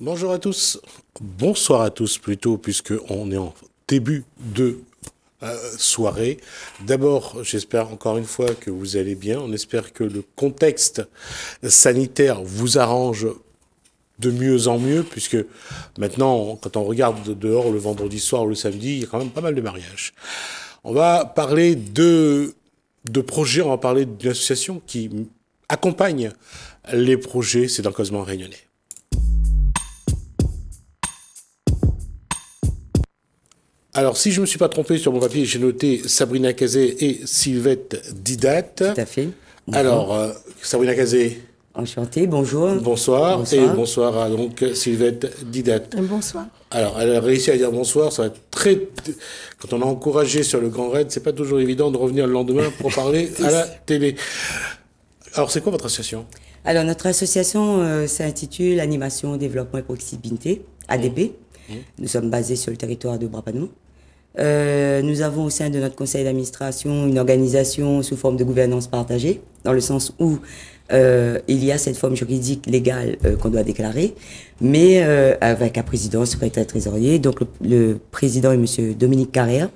Bonjour à tous, bonsoir à tous plutôt, puisque on est en début de soirée. D'abord, j'espère encore une fois que vous allez bien. On espère que le contexte sanitaire vous arrange de mieux en mieux, puisque maintenant, quand on regarde dehors le vendredi soir ou le samedi, il y a quand même pas mal de mariages. On va parler de projets, on va parler d'une association qui accompagne les projets, c'est dans le Causement Réunionnais. Alors, si je ne me suis pas trompé sur mon papier, j'ai noté Sabrina Cazé et Sylvette Didat. Tout à fait. Bonjour. Alors, Sabrina Cazé. Enchantée, bonjour. Bonsoir. Et bonsoir à donc Sylvette Didat. Bonsoir. Alors, elle a réussi à dire bonsoir, ça va être très... Quand on a encouragé sur le Grand Raid, c'est pas toujours évident de revenir le lendemain pour parler à la télé. Alors, c'est quoi votre association? Alors, notre association s'intitule Animation, Développement et Proximité, ADP. Nous sommes basés sur le territoire de Brapano. Nous avons au sein de notre conseil d'administration une organisation sous forme de gouvernance partagée, dans le sens où il y a cette forme juridique légale qu'on doit déclarer, mais avec un président, secrétaire, trésorier. Donc le président est monsieur Dominique Carrère.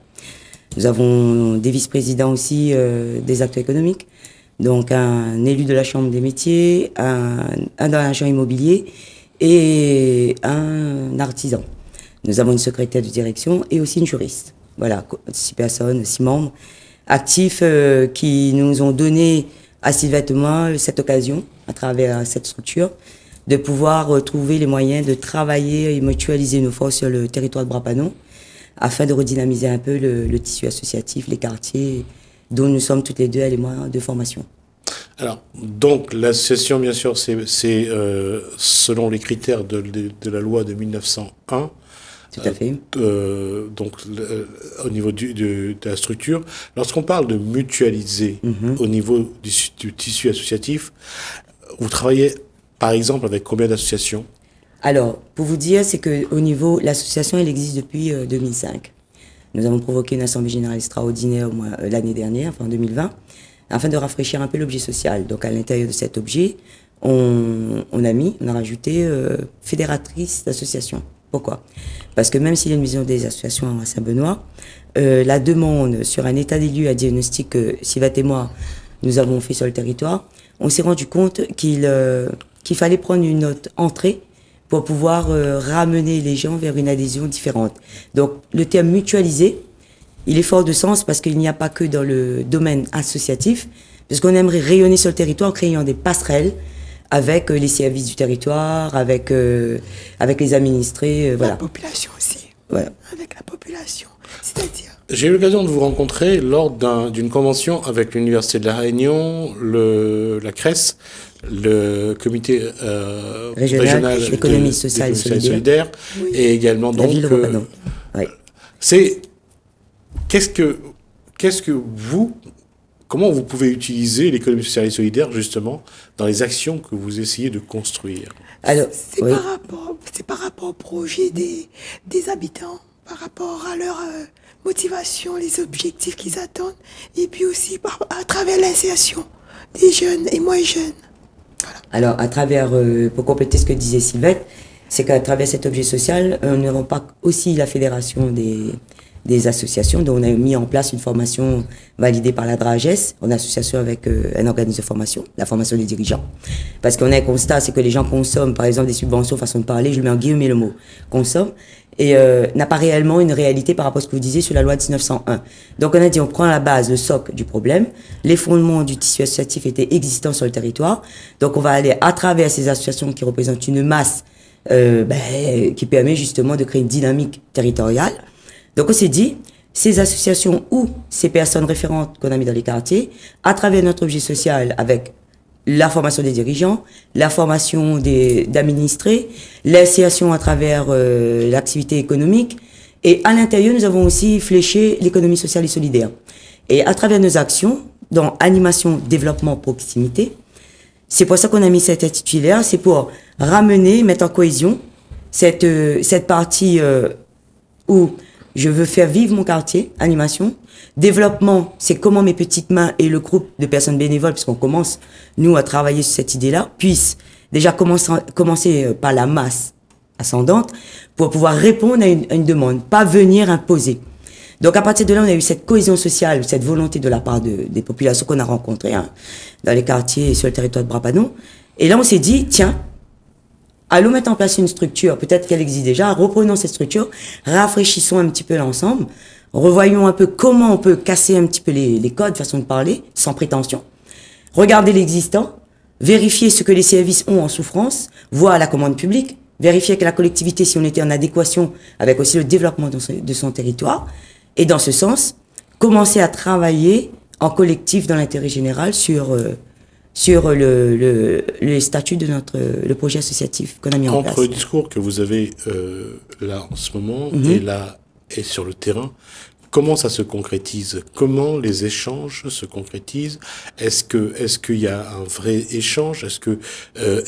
Nous avons des vice-présidents aussi des acteurs économiques, donc un élu de la Chambre des métiers, un agent immobilier et un artisan. Nous avons une secrétaire de direction et aussi une juriste. Voilà, 6 personnes, 6 membres actifs qui nous ont donné à Sylvette et moi cette occasion, à travers cette structure, de pouvoir trouver les moyens de travailler et mutualiser nos forces sur le territoire de Brapano afin de redynamiser un peu le tissu associatif, les quartiers dont nous sommes toutes les deux, elle et moi, de formation. Alors, donc, l'association, bien sûr, c'est selon les critères de la loi de 1901. Tout à fait. Donc, au niveau de la structure, lorsqu'on parle de mutualiser au niveau du tissu associatif, vous travaillez, par exemple, avec combien d'associations? Alors, pour vous dire, c'est qu'au niveau, l'association, elle existe depuis 2005. Nous avons provoqué une assemblée générale extraordinaire l'année dernière, enfin en 2020, afin de rafraîchir un peu l'objet social. Donc, à l'intérieur de cet objet, on a rajouté fédératrice d'associations. Pourquoi? Parce que même s'il y a une vision des associations à Saint-Benoît, la demande sur un état des lieux à diagnostic que Sylvette et moi, nous avons fait sur le territoire, on s'est rendu compte qu'il fallait prendre une autre entrée pour pouvoir ramener les gens vers une adhésion différente. Donc, le terme mutualisé, il est fort de sens parce qu'il n'y a pas que dans le domaine associatif, parce qu'on aimerait rayonner sur le territoire en créant des passerelles avec les services du territoire, avec les administrés, voilà. La population aussi. Voilà. Avec la population, c'est-à-dire... J'ai eu l'occasion de vous rencontrer lors d'une convention avec l'Université de La Réunion, la CRES, le comité régional d'économie sociale et solidaire, oui. Et également la donc... ville de Brapano. Ouais. Comment vous pouvez utiliser l'économie sociale et solidaire, justement, dans les actions que vous essayez de construire? Alors, c'est oui. par rapport au projet des habitants, par rapport à leur motivation, les objectifs qu'ils attendent, et puis aussi à travers l'insertion des jeunes et moins jeunes. Voilà. Alors, à travers, pour compléter ce que disait Sylvette, c'est qu'à travers cet objet social, nous n'avons pas aussi la fédération des associations, dont on a mis en place une formation validée par la DRAGES, en association avec un organisme de formation, la formation des dirigeants. Parce qu'on a un constat, c'est que les gens consomment, par exemple, des subventions, façon de parler, je le mets en guillemets le mot, consomment, et n'a pas réellement une réalité par rapport à ce que vous disiez sur la loi de 1901. Donc on a dit, on prend à la base le socle du problème, les fondements du tissu associatif étaient existants sur le territoire, donc on va aller à travers ces associations qui représentent une masse qui permet justement de créer une dynamique territoriale. Donc on s'est dit, ces associations ou ces personnes référentes qu'on a mis dans les quartiers, à travers notre objet social avec la formation des dirigeants, la formation d'administrés, l'insertion à travers l'activité économique, et à l'intérieur nous avons aussi fléché l'économie sociale et solidaire. Et à travers nos actions, dans animation, développement, proximité, c'est pour ça qu'on a mis cet intitulé-là, c'est pour ramener, mettre en cohésion cette partie où je veux faire vivre mon quartier, animation. Développement, c'est comment mes petites mains et le groupe de personnes bénévoles, puisqu'on commence, nous, à travailler sur cette idée-là, puissent déjà commencer par la masse ascendante pour pouvoir répondre à une demande, pas venir imposer. Donc à partir de là, on a eu cette cohésion sociale, cette volonté de la part des populations qu'on a rencontrées dans les quartiers et sur le territoire de Brabant. Et là, on s'est dit, tiens, allons mettre en place une structure, peut-être qu'elle existe déjà, reprenons cette structure, rafraîchissons un petit peu l'ensemble, revoyons un peu comment on peut casser un petit peu les codes, façon de parler, sans prétention, regarder l'existant, vérifier ce que les services ont en souffrance, voir la commande publique, vérifier que la collectivité, si on était en adéquation avec aussi le développement de son territoire, et dans ce sens, commencer à travailler en collectif dans l'intérêt général sur les statuts de le projet associatif qu'on a mis en place. Entre le discours que vous avez là en ce moment et sur le terrain, comment ça se concrétise? Comment les échanges se concrétisent? Est-ce qu'il y a un vrai échange? Est-ce que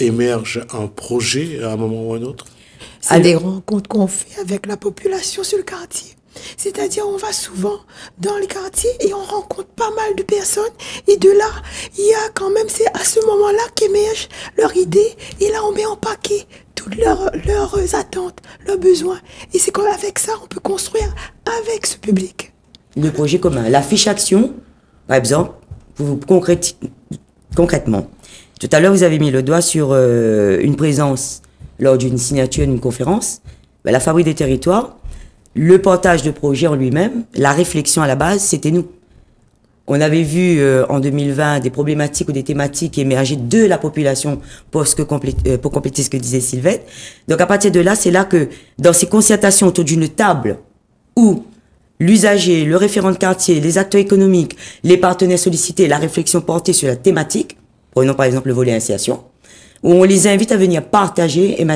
émerge un projet à un moment ou à un autre? C'est des rencontres qu'on fait avec la population sur le quartier. C'est-à-dire, on va souvent dans les quartiers et on rencontre pas mal de personnes. Et de là, il y a quand même, c'est à ce moment-là qu'émergent leurs idées. Et là, on met en paquet toutes leurs attentes, leurs besoins. Et c'est qu'avec ça, on peut construire avec ce public. Le projet commun. La fiche action, par exemple, concrètement. Tout à l'heure, vous avez mis le doigt sur une présence lors d'une signature d'une conférence. Ben, la Fabrique des territoires, le portage de projet en lui-même, la réflexion à la base, c'était nous. On avait vu en 2020 des problématiques ou des thématiques émerger de la population pour compléter ce que disait Sylvette. Donc à partir de là, c'est là que dans ces concertations autour d'une table où l'usager, le référent de quartier, les acteurs économiques, les partenaires sollicités, la réflexion portée sur la thématique, prenons par exemple le volet insertion, où on les invite à venir partager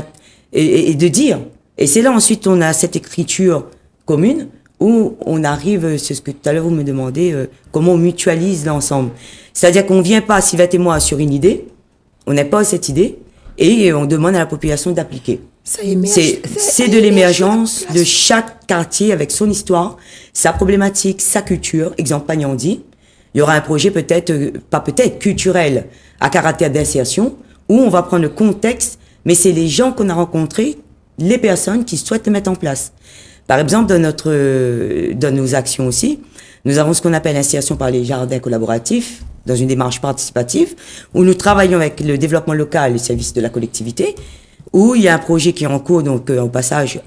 et de dire. Et c'est là ensuite on a cette écriture commune où on arrive, c'est ce que tout à l'heure vous me demandez, comment on mutualise l'ensemble. C'est-à-dire qu'on vient pas, Sylvette et moi, sur une idée, on n'est pas à cette idée, et on demande à la population d'appliquer. C'est de l'émergence de chaque quartier avec son histoire, sa problématique, sa culture. Exemple, Pagnandi, il y aura un projet culturel à caractère d'insertion, où on va prendre le contexte, mais c'est les gens qu'on a rencontrés, les personnes qui souhaitent le mettre en place. Par exemple, dans nos actions aussi, nous avons ce qu'on appelle l'insertion par les jardins collaboratifs, dans une démarche participative, où nous travaillons avec le développement local, les services de la collectivité, où il y a un projet qui est en cours, donc au passage,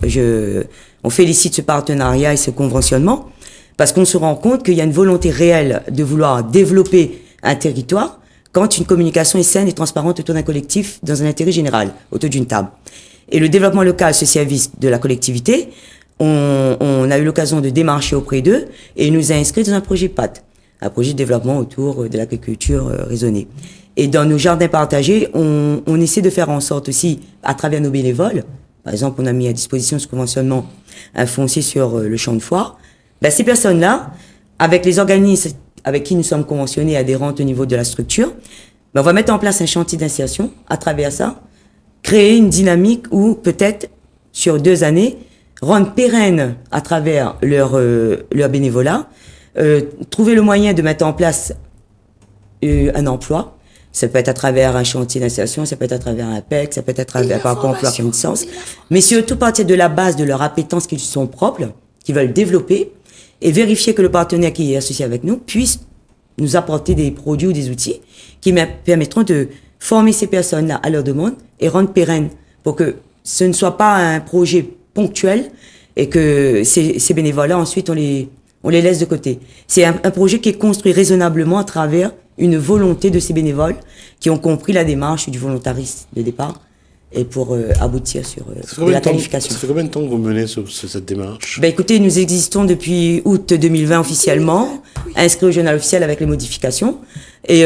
on félicite ce partenariat et ce conventionnement, parce qu'on se rend compte qu'il y a une volonté réelle de vouloir développer un territoire quand une communication est saine et transparente autour d'un collectif dans un intérêt général, autour d'une table. Et le développement local, ce service de la collectivité, on a eu l'occasion de démarcher auprès d'eux et ils nous a inscrits dans un projet PAT, un projet de développement autour de l'agriculture raisonnée. Et dans nos jardins partagés, on essaie de faire en sorte aussi, à travers nos bénévoles, par exemple, on a mis à disposition ce conventionnement un foncier sur le champ de foire. Ben, ces personnes-là, avec les organismes avec qui nous sommes conventionnés adhérentes au niveau de la structure, ben, on va mettre en place un chantier d'insertion à travers ça, créer une dynamique où peut-être sur 2 années, rendre pérenne à travers leur bénévolat, trouver le moyen de mettre en place un emploi. Ça peut être à travers un chantier d'insertion, ça peut être à travers un PEC, ça peut être à travers par emploi comme licence. Mais surtout partir de la base de leur appétence qu'ils sont propres, qu'ils veulent développer, et vérifier que le partenaire qui est associé avec nous puisse nous apporter des produits ou des outils qui permettront de former ces personnes-là à leur demande et rendre pérenne pour que ce ne soit pas un projet ponctuel et que ces bénévoles-là, ensuite, on les laisse de côté. C'est un projet qui est construit raisonnablement à travers une volonté de ces bénévoles qui ont compris la démarche du volontarisme de départ et pour aboutir sur la qualification. Ça fait combien de temps que vous menez cette démarche? Ben écoutez, nous existons depuis août 2020 officiellement, inscrits au journal officiel avec les modifications. Et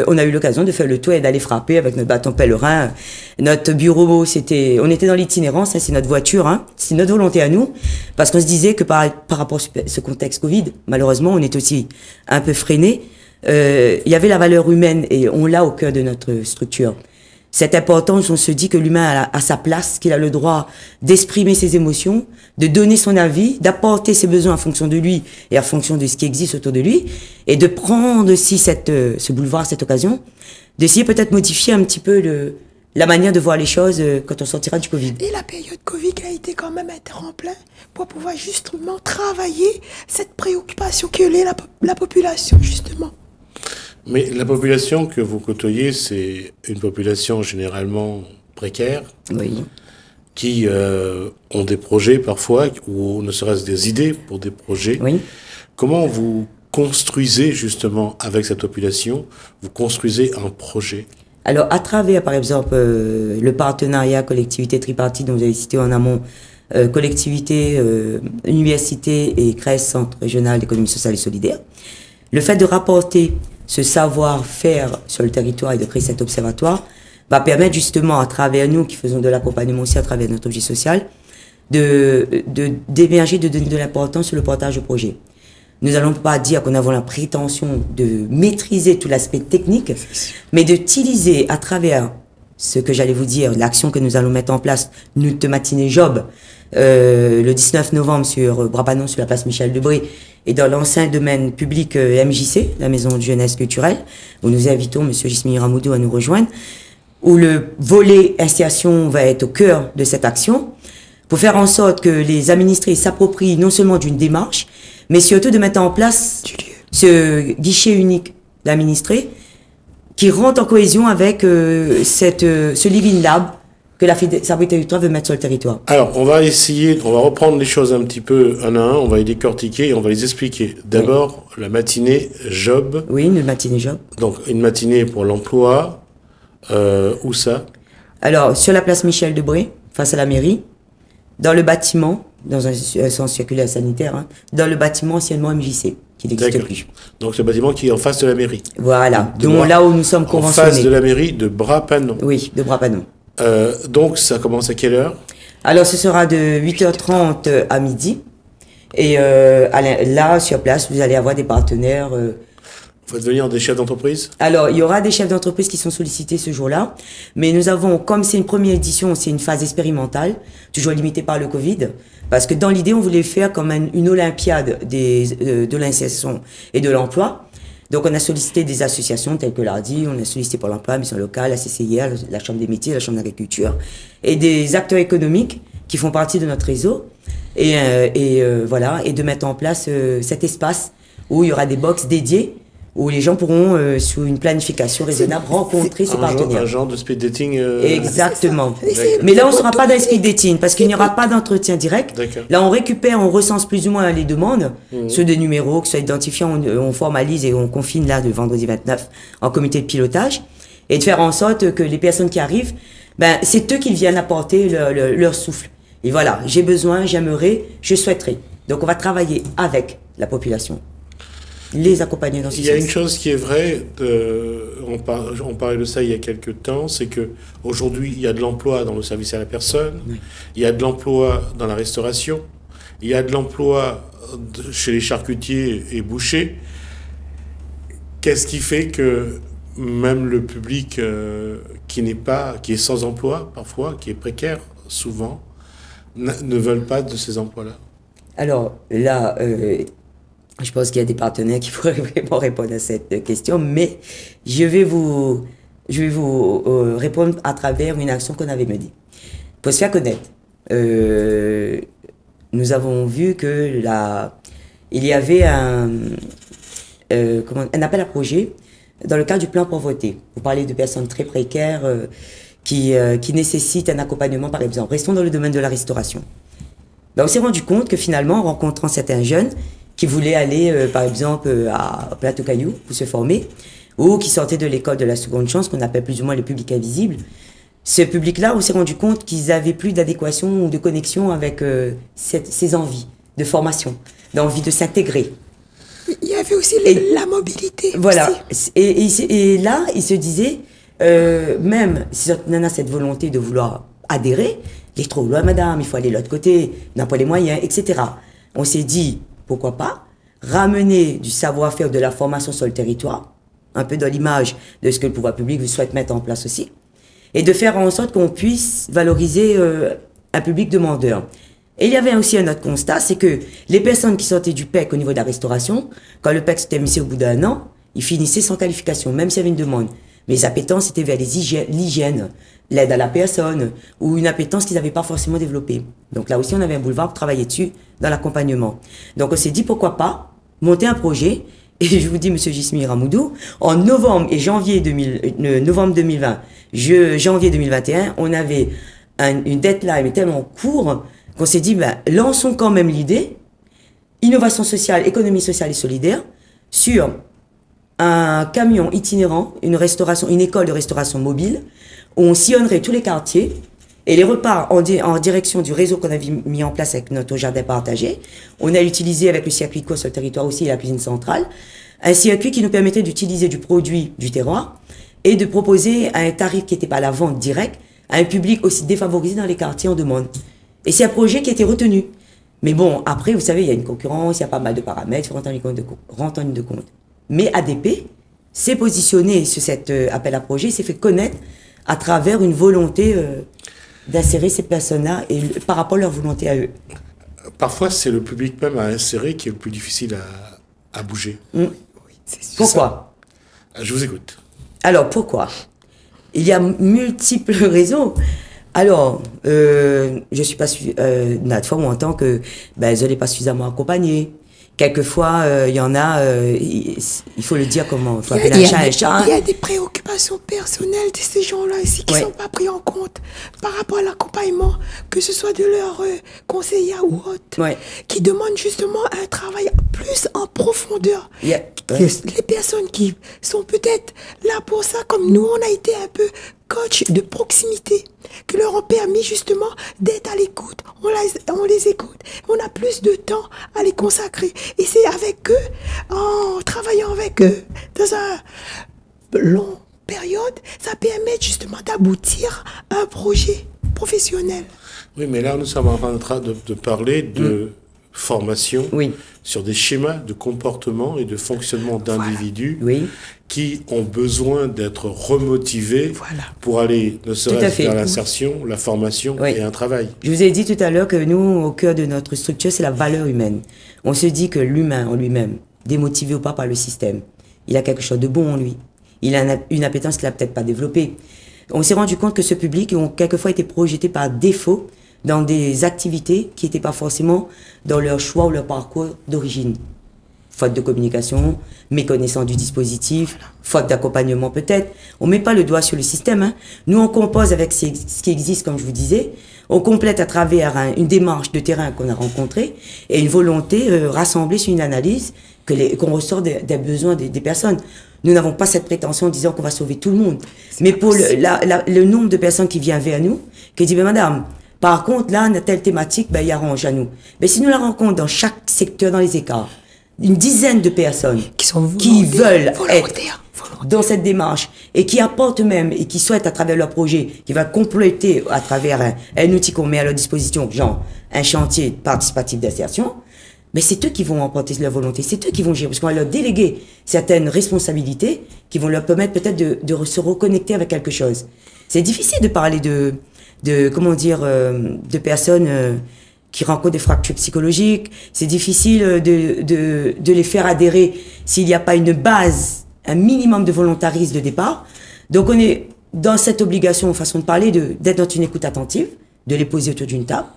on a eu l'occasion de faire le tour et d'aller frapper avec notre bâton pèlerin. Notre bureau, on était dans l'itinérance, hein, c'est notre voiture, hein, c'est notre volonté à nous, parce qu'on se disait que par rapport à ce contexte Covid, malheureusement, on est aussi un peu freiné. Il y avait la valeur humaine et on l'a au cœur de notre structure. Cette importance, on se dit que l'humain a sa place, qu'il a le droit d'exprimer ses émotions, de donner son avis, d'apporter ses besoins en fonction de lui et en fonction de ce qui existe autour de lui, et de prendre aussi ce boulevard, cette occasion, d'essayer peut-être modifier un petit peu la manière de voir les choses quand on sortira du Covid. Et la période Covid a été quand même un tremplin pour pouvoir justement travailler cette préoccupation que l'est la population, justement. Mais la population que vous côtoyez, c'est une population généralement précaire, Oui. qui ont des projets parfois, ou ne serait-ce des idées pour des projets. Oui. Comment vous construisez justement avec cette population, vous construisez un projet? Alors, à travers, par exemple, le partenariat collectivité tripartite dont vous avez cité en amont, collectivité, université et CRES, Centre régional d'économie sociale et solidaire, le fait de rapporter ce savoir-faire sur le territoire et de créer cet observatoire va permettre justement, à travers nous qui faisons de l'accompagnement aussi à travers notre objet social, d'émerger, de donner de l'importance sur le portage de projet. Nous n'allons pas dire qu'on avons la prétention de maîtriser tout l'aspect technique, mais d'utiliser à travers ce que j'allais vous dire, l'action que nous allons mettre en place, notre matinée Job, le 19 novembre sur Brapanon, sur la place Michel Debré, et dans l'ancien domaine public MJC, la Maison de Jeunesse Culturelle, où nous invitons M. Gismi Ramoudou à nous rejoindre, où le volet insertion va être au cœur de cette action, pour faire en sorte que les administrés s'approprient non seulement d'une démarche, mais surtout de mettre en place ce guichet unique d'administrés qui rentre en cohésion avec ce Living Lab que la Fabrique Territoire veut mettre sur le territoire. Alors, on va reprendre les choses un petit peu un à un, on va les décortiquer et on va les expliquer. D'abord, la matinée Job. Oui, une matinée Job. Donc, une matinée pour l'emploi. Où ça? Alors, sur la place Michel Debré, face à la mairie, dans le bâtiment, dans un sens circulaire sanitaire, hein, dans le bâtiment anciennement MJC, qui n'existe plus. Donc, ce bâtiment qui est en face de la mairie. Voilà, donc là où nous sommes conventionnés. En face de la mairie de Brapanon. Oui, de Brapanon. Donc, ça commence à quelle heure? Alors, ce sera de 8h30 à midi. Et là, sur place, vous allez avoir des partenaires. Vous faites venir des chefs d'entreprise? Alors, il y aura des chefs d'entreprise qui sont sollicités ce jour-là. Mais nous avons, comme c'est une première édition, c'est une phase expérimentale, toujours limitée par le Covid. Parce que dans l'idée, on voulait faire comme une olympiade de l'insertion et de l'emploi. Donc, on a sollicité des associations telles que l'ARDI, on a sollicité pour l'emploi, Mission Locale, la CCIR, la Chambre des métiers, la Chambre d'agriculture, et des acteurs économiques qui font partie de notre réseau. Voilà, et de mettre en place cet espace où il y aura des box dédiées, où les gens pourront, sous une planification raisonnable, rencontrer ces partenaires. Un genre de speed dating. Exactement. Mais là, on ne sera pas dans le speed dating, parce qu'il n'y aura pas d'entretien direct. Là, on récupère, on recense plus ou moins les demandes, ceux des numéros, que ce soit identifiés, on formalise et on confine là, le vendredi 29, en comité de pilotage, et de faire en sorte que les personnes qui arrivent, ben, c'est eux qui viennent apporter leur souffle. Et voilà, j'ai besoin, j'aimerais, je souhaiterais. Donc, on va travailler avec la population. Les accompagner dans ce sens. Il y a une chose qui est vraie, on parlait de ça il y a quelques temps, c'est que aujourd'hui il y a de l'emploi dans le service à la personne, oui. Il y a de l'emploi dans la restauration, il y a de l'emploi chez les charcutiers et bouchers. Qu'est-ce qui fait que même le public qui est sans emploi parfois, qui est précaire souvent, ne veulent pas de ces emplois-là? Alors là, je pense qu'il y a des partenaires qui pourraient vraiment répondre à cette question, mais je vais vous répondre à travers une action qu'on avait menée. Pour se faire connaître, nous avons vu que il y avait un appel à projet dans le cadre du plan pauvreté. Vous parlez de personnes très précaires qui nécessitent un accompagnement, par exemple. Restons dans le domaine de la restauration. Ben, on s'est rendu compte que finalement, en rencontrant certains jeunes qui voulaient aller, par exemple, à Plateau-Caillou pour se former, ou qui sortaient de l'école de la seconde chance, qu'on appelle plus ou moins le public invisible. Ce public-là, on s'est rendu compte qu'ils avaient plus d'adéquation ou de connexion avec ces envies de formation, d'envie de s'intégrer. Il y avait aussi la mobilité. Voilà. Aussi. Et là, ils se disaient, même si on a cette volonté de vouloir adhérer, il est trop loin, madame, il faut aller de l'autre côté, on n'a pas les moyens, etc. On s'est dit, pourquoi pas, ramener du savoir-faire, de la formation sur le territoire, un peu dans l'image de ce que le pouvoir public souhaite mettre en place aussi, et de faire en sorte qu'on puisse valoriser un public demandeur. Et il y avait aussi un autre constat, c'est que les personnes qui sortaient du PEC au niveau de la restauration, quand le PEC s'était mis au bout d'un an, ils finissaient sans qualification, même s'il y avait une demande. Mes appétences étaient vers l'hygiène, l'aide à la personne, ou une appétence qu'ils n'avaient pas forcément développée. Donc là aussi, on avait un boulevard pour travailler dessus dans l'accompagnement. Donc on s'est dit, pourquoi pas monter un projet. Et je vous dis, Monsieur Jismi Ramoudou, en novembre et novembre 2020, janvier 2021, on avait une deadline tellement court qu'on s'est dit, ben, lançons quand même l'idée, innovation sociale, économie sociale et solidaire, sur un camion itinérant, une école de restauration mobile, où on sillonnerait tous les quartiers, et les repas en direction du réseau qu'on avait mis en place avec notre jardin partagé. On a utilisé avec le circuit court sur le territoire aussi la cuisine centrale, un circuit qui nous permettait d'utiliser du produit du terroir et de proposer un tarif qui n'était pas la vente directe à un public aussi défavorisé dans les quartiers en demande. Et c'est un projet qui a été retenu. Mais bon, après, vous savez, il y a une concurrence, il y a pas mal de paramètres, il faut rentrer en ligne de compte. Mais ADP s'est positionné sur cet appel à projet, s'est fait connaître à travers une volonté d'insérer ces personnes-là et par rapport à leur volonté à eux. Parfois, c'est le public même à insérer qui est le plus difficile à bouger. Oui, pourquoi? Je vous écoute. Alors, pourquoi? Il y a multiples raisons. Alors, je suis pas notre fois, on entend que je n'ai pas suffisamment accompagné. Quelquefois, il y en a, il faut le dire comment, il faut appeler un chat un chat. Il y a des préoccupations personnelles de ces gens-là ici qui ne sont pas pris en compte par rapport à l'accompagnement, que ce soit de leurs conseillers ou autres, qui demandent justement un travail plus en profondeur. Les personnes qui sont peut-être là pour ça, comme nous, on a été un peu coach de proximité, qui leur ont permis justement d'être à l'écoute. On les écoute. On a plus de temps à les consacrer. Et c'est avec eux, en travaillant avec eux, dans un long période, ça permet justement d'aboutir à un projet professionnel. Oui, mais là, nous sommes en train de parler de formation sur des schémas de comportement et de fonctionnement d'individus qui ont besoin d'être remotivés pour aller, ne serait-ce vers l'insertion, la formation et un travail. Je vous ai dit tout à l'heure que nous, au cœur de notre structure, c'est la valeur humaine. On se dit que l'humain en lui-même, démotivé ou pas par le système, il a quelque chose de bon en lui. Il a une appétence qu'il n'a peut-être pas développée. On s'est rendu compte que ce public ont quelquefois été projetés par défaut dans des activités qui n'étaient pas forcément dans leur choix ou leur parcours d'origine. Faute de communication, méconnaissance du dispositif, faute d'accompagnement peut-être. On ne met pas le doigt sur le système. Hein. Nous, on compose avec ce qui existe, comme je vous disais. On complète à travers une démarche de terrain qu'on a rencontrée et une volonté rassemblée sur une analyse qu'on ressort des besoins des personnes. Nous n'avons pas cette prétention en disant qu'on va sauver tout le monde. Mais pour le nombre de personnes qui viennent vers nous, qui disent, madame, par contre, là, on a telle thématique, il arrange à nous. Mais si nous la rencontrons dans chaque secteur, dans les écarts, une dizaine de personnes qui veulent être dans cette démarche et qui apportent même et qui souhaitent à travers leur projet, qui va compléter à travers un outil qu'on met à leur disposition, genre un chantier participatif d'insertion, mais c'est eux qui vont emporter leur volonté, c'est eux qui vont gérer, parce qu'on va leur déléguer certaines responsabilités qui vont leur permettre peut-être de se reconnecter avec quelque chose. C'est difficile de parler de personnes qui rencontrent des fractures psychologiques. C'est difficile de les faire adhérer s'il n'y a pas une base, un minimum de volontarisme de départ. Donc on est dans cette obligation, façon de parler, d'être dans une écoute attentive, de les poser autour d'une table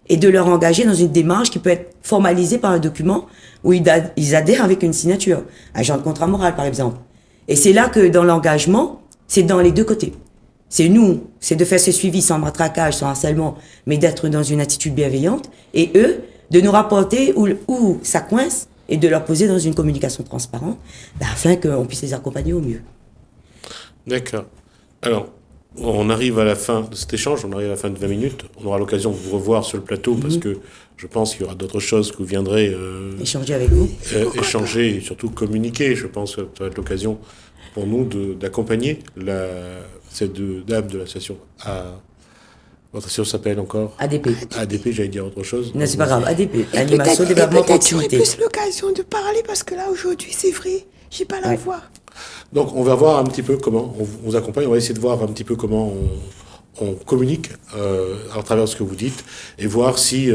et de leur engager dans une démarche qui peut être formalisée par un document où ils adhèrent avec une signature, un genre de contrat moral par exemple. Et c'est là que dans l'engagement, c'est dans les deux côtés. C'est de faire ce suivi sans matraquage, sans harcèlement, mais d'être dans une attitude bienveillante. Et eux, de nous rapporter où ça coince et de leur poser dans une communication transparente, afin qu'on puisse les accompagner au mieux. D'accord. Alors, on arrive à la fin de cet échange, on arrive à la fin de 20 minutes. On aura l'occasion de vous revoir sur le plateau parce que je pense qu'il y aura d'autres choses que vous viendrez échanger avec vous. Échanger et surtout communiquer. Je pense que ça va être l'occasion pour nous d'accompagner ces deux dames de l'association. Votre association s'appelle encore ADP. ADP, j'allais dire autre chose. Non, c'est pas grave. ADP, Animation Développement Proximité. Peut-être plus l'occasion de parler parce que là, aujourd'hui, c'est vrai, j'ai pas la voix. Donc, on va voir un petit peu comment on vous accompagne. On va essayer de voir un petit peu comment on communique à travers ce que vous dites et voir si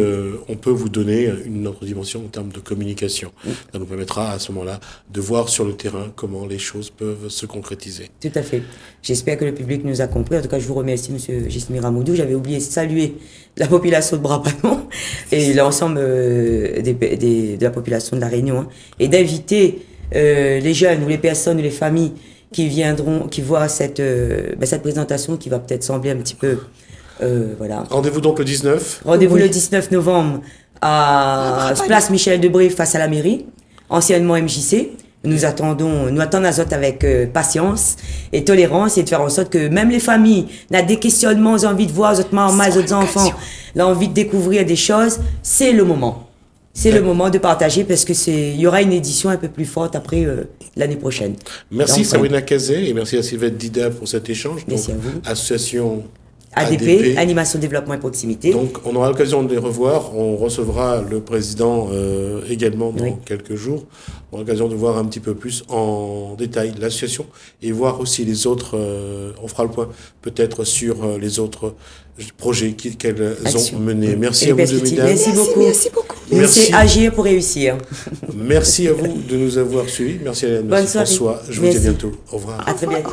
on peut vous donner une autre dimension en termes de communication. Ça nous permettra à ce moment-là de voir sur le terrain comment les choses peuvent se concrétiser. Tout à fait. J'espère que le public nous a compris. En tout cas, je vous remercie, M. Gismir Amoudou. J'avais oublié de saluer la population de Brabant et l'ensemble de la population de la Réunion, hein, et d'inviter les jeunes ou les personnes ou les familles qui viendront, qui voient cette présentation qui va peut-être sembler un petit peu... voilà. Rendez-vous donc le 19. Rendez-vous le 19 novembre à Place Michel Debré face à la mairie, anciennement MJC. Nous attendons Azot avec patience et tolérance et de faire en sorte que même les familles n'ont des questionnements, ont envie de voir autres mamans, autres enfants, ont envie de découvrir des choses, c'est le moment. C'est le moment de partager parce que il y aura une édition un peu plus forte après l'année prochaine. Merci Sabrina Kazé et merci à Sylvette Dida pour cet échange. Merci à vous. Association ADP, Animation Développement et Proximité. Donc on aura l'occasion de les revoir. On recevra le président également dans quelques jours. On aura l'occasion de voir un petit peu plus en détail l'association et voir aussi les autres. On fera le point peut-être sur les autres projets qu'elles ont menés. Merci à vous deux, mesdames. Merci beaucoup. Merci beaucoup. Merci. Agir pour réussir. Merci à vous de nous avoir suivis. Merci à Bonne soirée. François. Je vous dis à bientôt. Au revoir. À très bientôt.